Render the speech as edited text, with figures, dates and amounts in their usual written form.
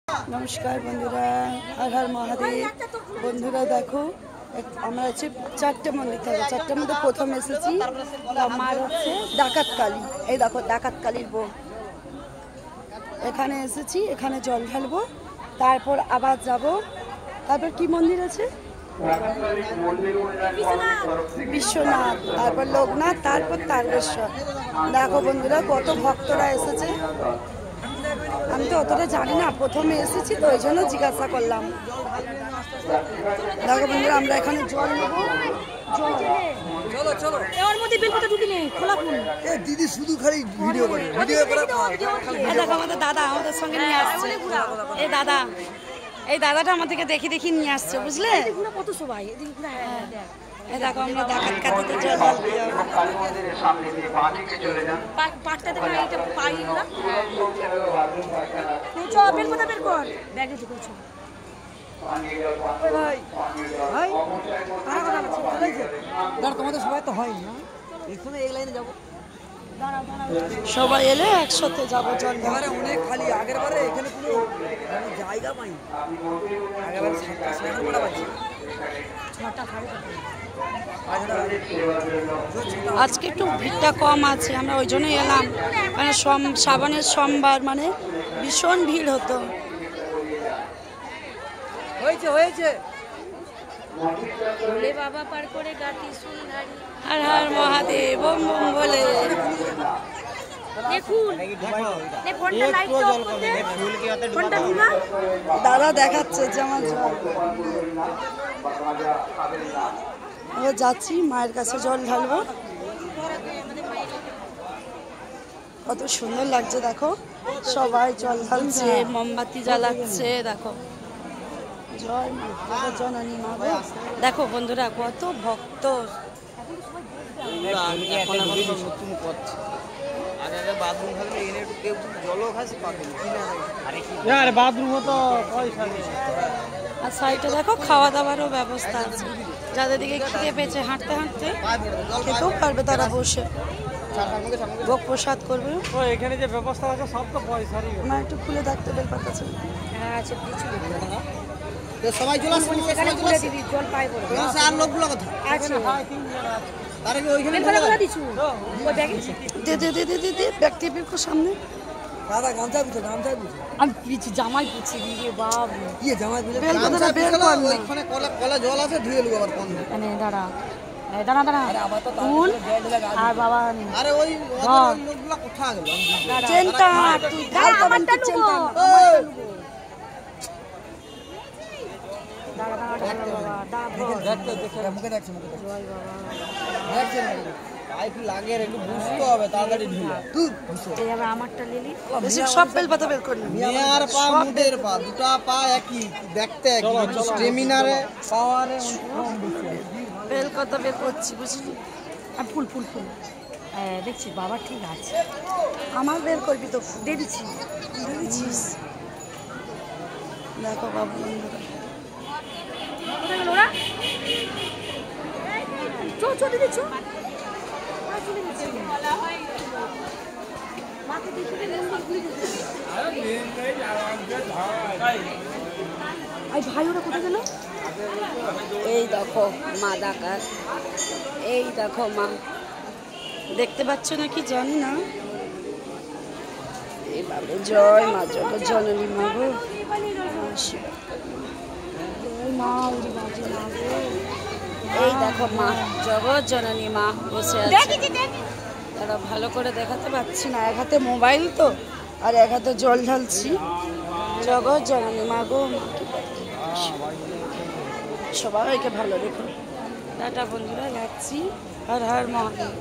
नमस्कार बंधुरा हर हर महादेव बंधुरा देखो আমরা হচ্ছে চারটে মন্দির থেকে চারটের মধ্যে প্রথম এসেছি আমার হচ্ছে ডাকাত কালী এই দেখো ডাকাত কালীর বোন এখানে এসেছি এখানে জল ঢালবো তারপর আবার যাব তারপর কি মন্দির আছে বিশ্বনাথ তারপর লোকনাথ তারপর তারকেশ্বর দেখো বন্ধুরা কত ভক্তরা এসেছে আমি তো অতটা জানি না প্রথমে এসেছি তো ওই জন্য জিজ্ঞাসা করলাম দেখো বন্ধুরা আমরা এখানে জল নেবো চলো চলো এর মধ্যে বেলপাতা ঢুকি নেই খোলা ফুল এ দিদি শুধু খালি ভিডিও করে দেখো আমাদের দাদা আমাদের সঙ্গে নিয়ে আসছে এই দাদাটা আমাদেরকে দেখি দেখি নিয়ে আসছে বুঝলে কত সবাই এদিকে পুরো দেখ এই দেখো আমরা ডাকাত কাটিতে জল ঢালতে যাবো পাটটাতে এটা পাই না চল বেলপাতা বের কর ব্যাগে ঢুকো চল ভাই ভাই তোমাদের সবাই তো হয় না এখানে এই লাইনে যাবো সবাই এলে একসাথে যাবো জল এবারে অনেক খালি আগের বারে এখানে কোনো জায়গা পাই আগের বারে আজকে একটু ভিড়টা কম আছে আমরা ওই জন্যই এলাম মানে শ্রাবণের সোমবার মানে ভীষণ ভিড় হতো হয়েছে হয়েছে বলে বাবা পার করে গাটি সুলধারি হর হর মহাদেব ওম ওম বলে দেখুন এই ফোনটা লাইট অফ করতে ফোনটা দিবা দাদা দেখাচ্ছে যে আমার জল আমরা যাচ্ছি মায়ের কাছে জল ঢালবো কত সুন্দর লাগছে দেখো সবাই জল ঢালছে মোমবাতি জ্বালাচ্ছে দেখো জয় মা জননী মা দেখো বন্ধুরা কত ভক্ত আর সাইডে দেখো খাওয়া দাওয়ারও ব্যবস্থা আছে যাদের দিকে খিদে পেয়েছে হাঁটতে হাঁটতে খেতেও পারবে তারা বসে ভোগ প্রসাদ করবে এখানে যে ব্যবস্থা আছে সব তো পয়সারই মা একটু খুলে দেখতে বেলপাতা আছে হ্যাঁ আছে কিছু সবাই চলে আসবে সেখানে খুলে দিবি জল পাই বড় আর লোকগুলো কথা আছে তার কি ওইখানে বেলপাতা দিছু ওই ব্যাগে দে ব্যক্তি বিকো সামনে দাদা গামছা দিছো আমি পিছি জামাই পুছি দিয়ে বাপ কি জামাই দিলে বেলপাতা বের কর ওইখানে কলা জল আছে ধুয়ে লুগ আবার কোন মানে দাঁড়া দাঁড়া ফুল আর বাবা আরে ওই লোকগুলো কোথা গেল চেনটা তুই ঢাল তখন কি চেনটা মুখে দেখছে পাইপ লাগে একটু বুঝতে হবে তাড়াতাড়ি ঢিলা এই আবার আমারটা লিলি বেশি সব বেলপাতা বের করলি মেয়ার পা মুডের পা দুটো পা একই দেখতে একই স্টেমিনারে পাওয়ারে বেলপাতা বের করছি বুঝলি আর ফুল দেখছি বাবা ঠিক আছে আমার বের করবি তো দিয়ে দিচ্ছি দিচ্ছিস দেখো বাবু বন্ধুরা কোথায় গেল ওরা চো দিদি চো ভাই ওরা কোথায় গেল এই দেখো মা ডাকাত এই দেখো মা দেখতে পাচ্ছ নাকি জানি না এইভাবে জয় মা জগৎ জননী মা গো মা উড়ি বাজে না এই দেখো মা জগৎ জননী মা বসে আছে তারা ভালো করে দেখাতে পাচ্ছি না এক হাতে মোবাইল তো আর এক হাতে জল ঢালছি জগৎ জননী মা গো সবাইকে ভালো রেখো টাটা বন্ধুরা যাচ্ছি হর হর মহাদেব।